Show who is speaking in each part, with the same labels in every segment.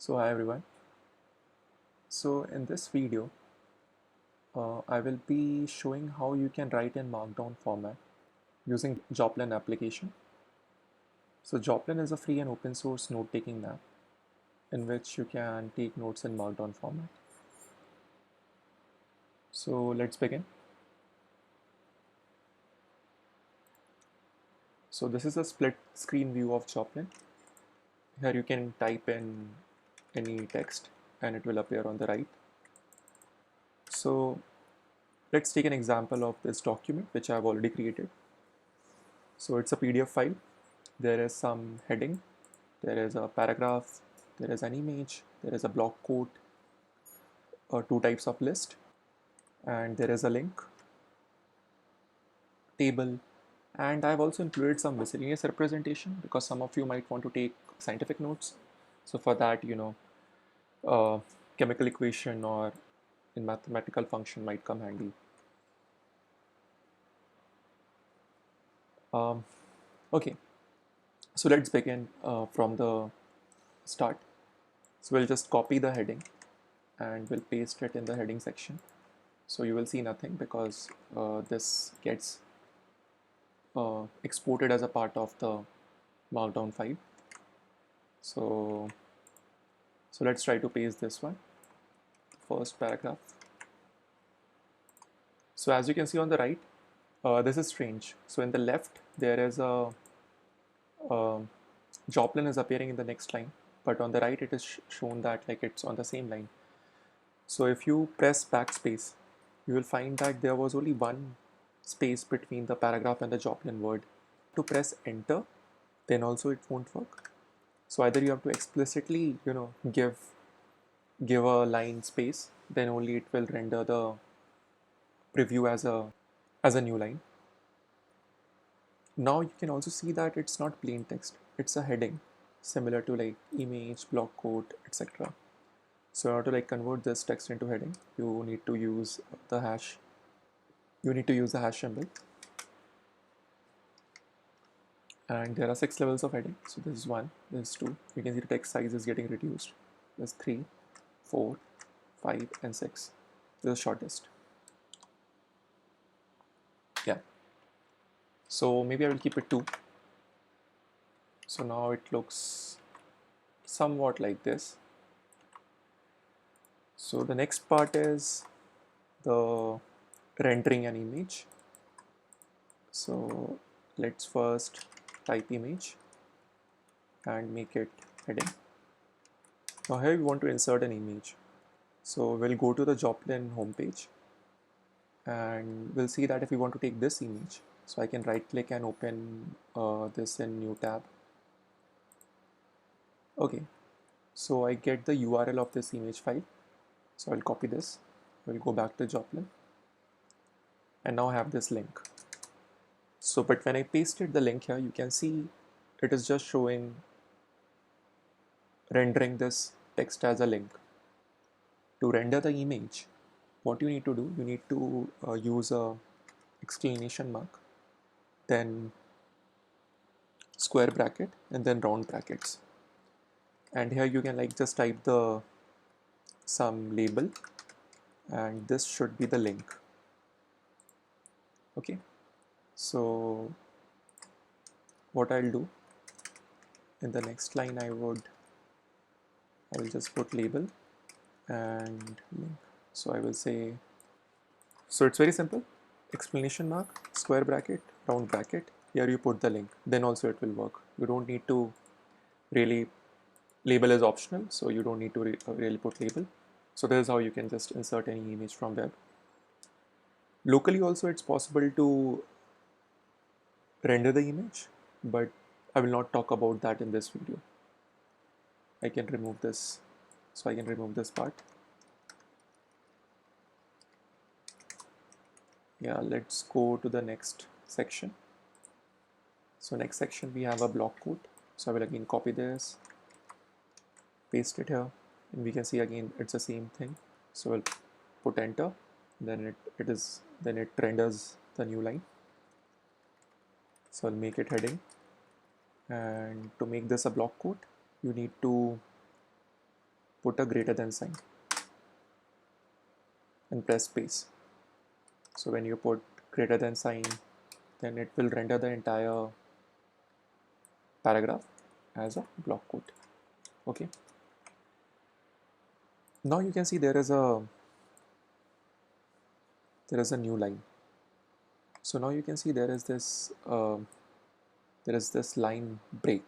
Speaker 1: So hi everyone. So in this video, I will be showing how you can write in Markdown format using Joplin application. So Joplin is a free and open source note-taking app in which you can take notes in Markdown format. So let's begin. So this is a split screen view of Joplin. Here you can type in any text and it will appear on the right. So let's take an example of this document which I have already created. So it's a PDF file. There is some heading, there is a paragraph, there is an image, there is a block quote, two types of list, and there is a link, table, and I've also included some miscellaneous representation because some of you might want to take scientific notes. So for that, chemical equation or in mathematical function might come handy. Um, okay, so let's begin from the start. So we'll just copy the heading and we'll paste it in the heading section. So you will see nothing because this gets exported as a part of the Markdown file. So let's try to paste this one, first paragraph. So as you can see on the right, this is strange. So in the left, there is a Joplin is appearing in the next line, but on the right, it is shown that like it's on the same line. So if you press backspace, you will find that there was only one space between the paragraph and the Joplin word. To press enter, then also it won't work. So either you have to explicitly, give a line space, then only it will render the preview as a new line. Now you can also see that it's not plain text, it's a heading, similar to like image, block quote, etc. So in order to like convert this text into heading, you need to use the hash. You need to use the hash symbol. And there are 6 levels of heading. So this is 1, this is 2. You can see the text size is getting reduced. There's 3, 4, 5, and 6. This is the shortest. Yeah. So maybe I will keep it 2. So now it looks somewhat like this. So the next part is the rendering an image. So let's first type image and make it heading. Now here we want to insert an image. So we'll go to the Joplin homepage and we'll see that if we want to take this image, so I can right click and open this in new tab. Okay, so I get the URL of this image file. So I'll copy this, we'll go back to Joplin and now I have this link. So but when I pasted the link here, you can see it is just showing rendering this text as a link. To render the image, what you need to do, you need to use a exclamation mark, then square bracket, and then round brackets. And here you can like just type the some label, and this should be the link. Okay, so what I'll do in the next line, I will just put label and link. So I will say, so it's very simple, exclamation mark, square bracket, round bracket. Here you put the link, then also it will work. You don't need to really, label is optional, so you don't need to really put label. So this is how you can just insert any image from web. Locally also it's possible to render the image, but I will not talk about that in this video. I can remove this, so I can remove this part. Yeah, let's go to the next section. So next section we have a block quote. So I will again copy this, paste it here, and we can see again it's the same thing. So we'll put enter, then it renders the new line. So I'll make it heading, and to make this a block quote, you need to put a greater than sign and press space. So when you put greater than sign, then it will render the entire paragraph as a block quote. Okay. Now you can see there is a new line. So now you can see there is this line break.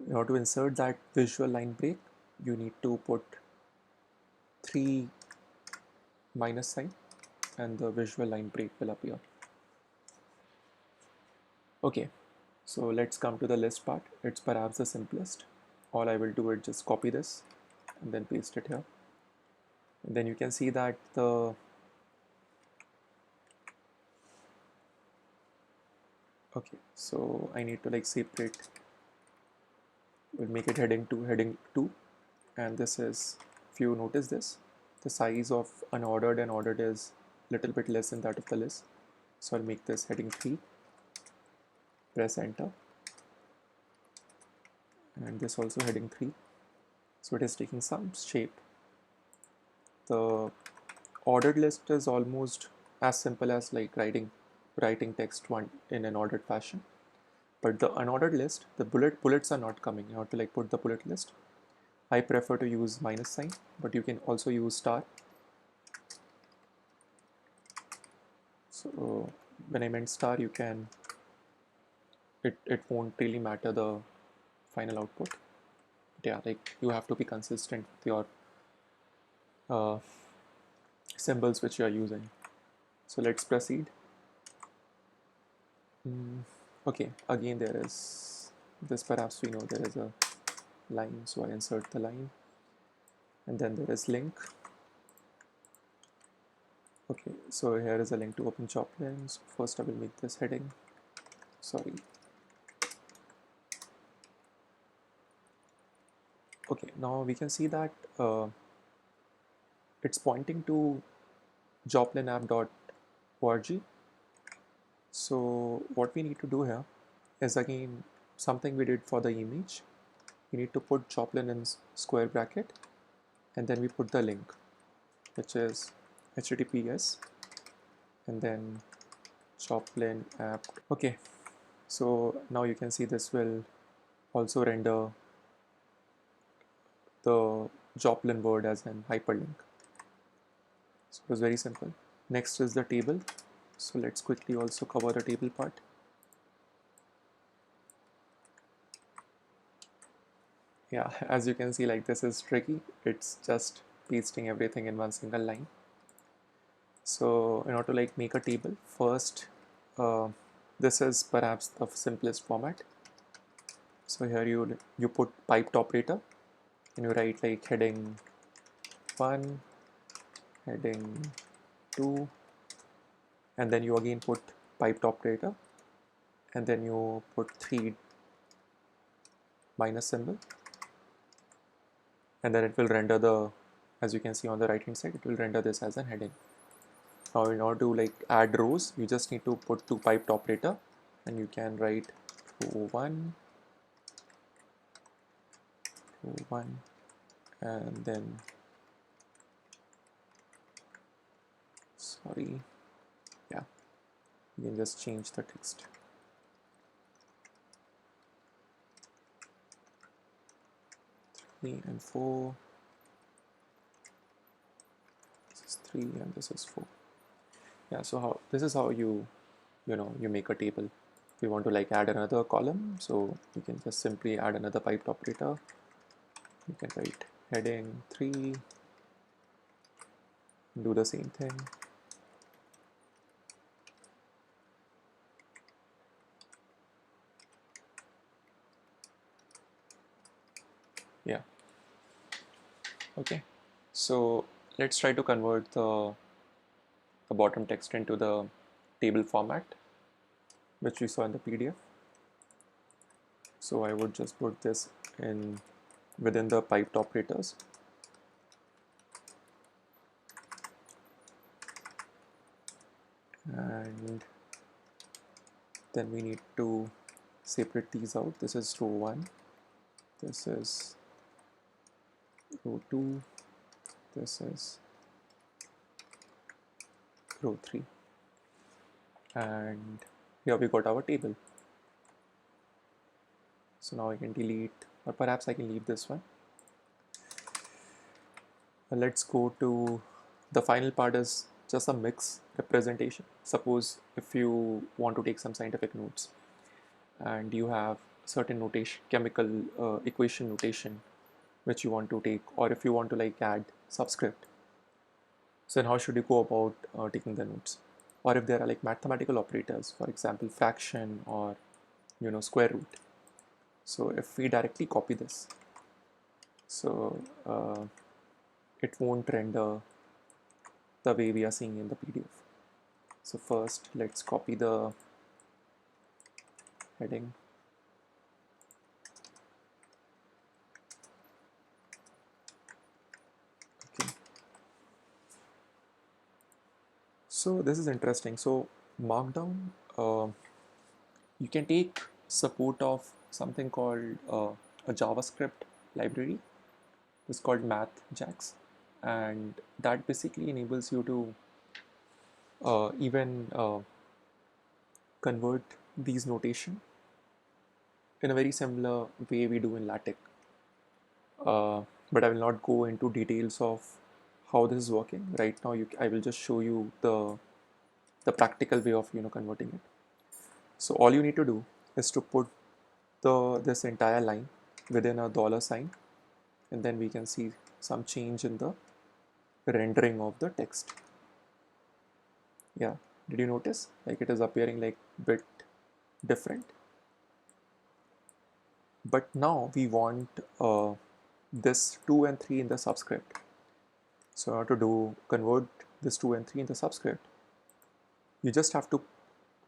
Speaker 1: In order to insert that visual line break, you need to put 3 minus sign and the visual line break will appear. Okay, so let's come to the list part. It's perhaps the simplest. All I will do is just copy this and then paste it here. And then you can see that okay, so I need to like separate. We'll make it heading 2, and this is, if you notice this, the size of unordered and ordered is a little bit less than that of the list. So I'll make this heading 3, press enter, and this also heading 3. So it is taking some shape. The ordered list is almost as simple as like writing text one in an ordered fashion. But the unordered list, the bullets are not coming. You have to like put the bullet list. I prefer to use minus sign, but you can also use star. So when I meant star, you can, it won't really matter the final output. But yeah, like you have to be consistent with your symbols which you are using. So let's proceed. Okay, again there is this, perhaps we know there is a line, so I insert the line, and then there is link. Okay, so here is a link to open Joplin. So first I will make this heading, sorry. Okay, now we can see that it's pointing to joplinapp.org. So what we need to do here is again something we did for the image. We need to put Joplin in square bracket, and then we put the link, which is https and then Joplin app. Okay, so now you can see this will also render the Joplin word as an hyperlink. So it was very simple. Next is the table. So let's quickly also cover the table part. Yeah, as you can see, like this is tricky. It's just pasting everything in one single line. So in order to like make a table, first this is perhaps the simplest format. So here you put piped operator and you write like heading 1, heading 2, and then you again put piped operator, and then you put 3 minus symbol, and then it will render the, as you can see on the right hand side, it will render this as a heading. Now in order to like add rows, you just need to put 2 piped operator, and you can write row 1, and then sorry, yeah, you can just change the text. And 4, this is 3 and this is 4. Yeah, so this is how you make a table. If you want to like add another column, so you can just simply add another piped operator. You can write heading 3, do the same thing. Yeah. Okay, so let's try to convert the bottom text into the table format, which we saw in the PDF. So I would just put this in within the piped operators. And then we need to separate these out. This is row 1, this is row 2, this is row 3, and here we got our table. So now I can delete, or perhaps I can leave this one. Let's go to the final part, is just a mix representation. Suppose if you want to take some scientific notes and you have certain notation, chemical equation notation which you want to take, or if you want to like add subscript, so then how should you go about taking the notes? Or if there are like mathematical operators, for example fraction or square root, so if we directly copy this, so it won't render the way we are seeing in the PDF. So first let's copy the heading. Okay. So this is interesting. So Markdown, you can take support of something called a JavaScript library. It's called MathJax, and that basically enables you to even convert these notation in a very similar way we do in LaTeX. But I will not go into details of how this is working right now. I will just show you the practical way of converting it. So all you need to do is to put this entire line within a $sign, and then we can see some change in the rendering of the text. Yeah, did you notice like it is appearing like bit different? But now we want this 2 and 3 in the subscript. So in order to convert this 2 and 3 in the subscript, you just have to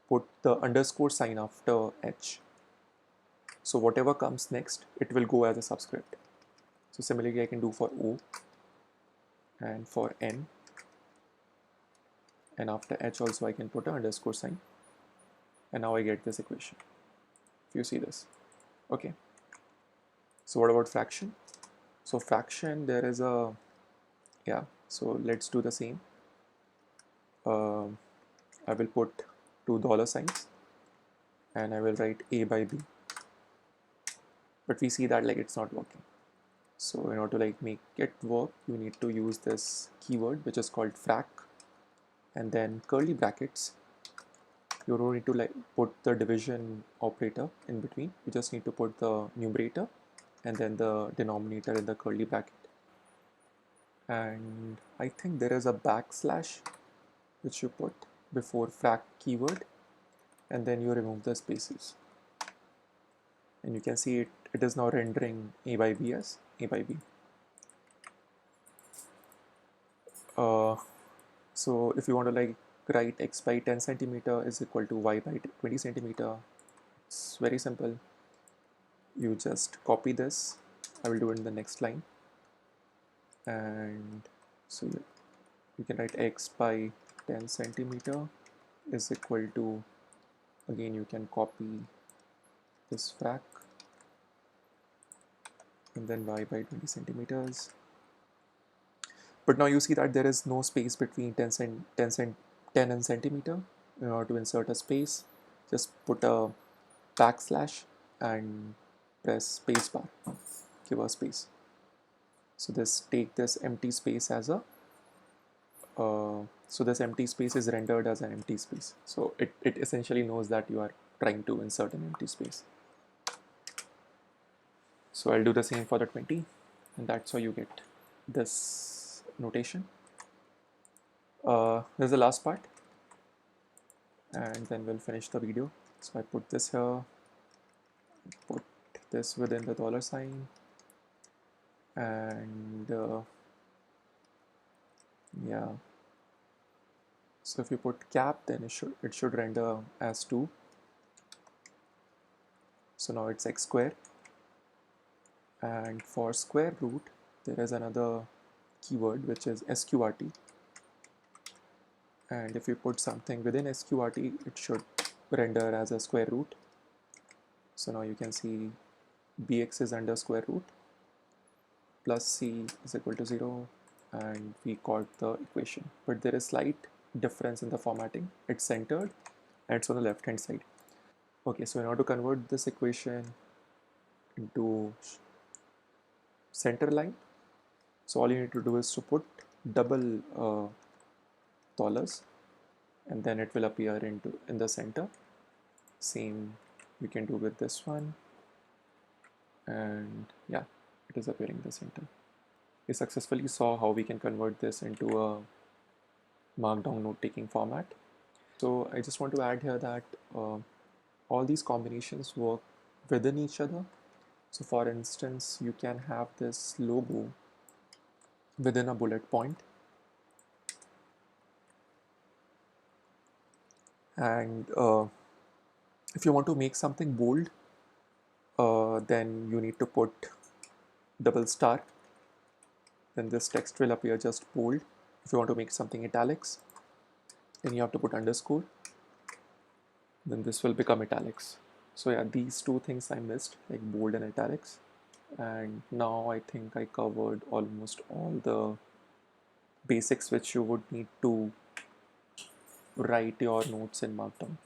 Speaker 1: put the underscore sign after H. So whatever comes next, it will go as a subscript. So similarly, I can do for O and for N, and after H also I can put an underscore sign, and now I get this equation, if you see this. Okay, so what about fraction? So fraction, there is a, yeah, so let's do the same. I will put $2 signs and I will write A by B, but we see that like it's not working. So in order to like make it work, you need to use this keyword which is called frac, and then curly brackets. You don't need to like put the division operator in between. You just need to put the numerator and then the denominator in the curly bracket. And I think there is a backslash which you put before frac keyword, and then you remove the spaces. And you can see it is now rendering A by B as A by B. So if you want to like write x by 10 centimeter is equal to y by 20 centimeter, it's very simple. You just copy this. I will do it in the next line. And so you can write x by 10 centimeter is equal to, again you can copy this frac, and then y by 20 centimeters. But now you see that there is no space between 10 and centimeter. In order to insert a space, just put a backslash and press spacebar, give a space. So take this empty space as a, so this empty space is rendered as an empty space. So it essentially knows that you are trying to insert an empty space. So I'll do the same for the 20, and that's how you get this notation. This is the last part, and then we'll finish the video. So I put this here, put this within the $sign, and yeah. So if you put cap, then it should render as 2. So now it's x square. And for square root, there is another keyword which is sqrt. And if you put something within sqrt, it should render as a square root. So now you can see bx is under square root plus c is equal to 0, and we got the equation. But there is slight difference in the formatting. It's centered and it's on the left hand side. Okay, so in order to convert this equation into center line, so all you need to do is to put double dollars, and then it will appear in the center. Same we can do with this one, and yeah, it is appearing in the center. We successfully saw how we can convert this into a Markdown note-taking format. So I just want to add here that all these combinations work within each other. So for instance, you can have this logo within a bullet point, and if you want to make something bold, then you need to put double star, then this text will appear just bold. If you want to make something italics, then you have to put underscore, then this will become italics. So yeah, these two things I missed, like bold and italics. And now I think I covered almost all the basics which you would need to write your notes in Markdown.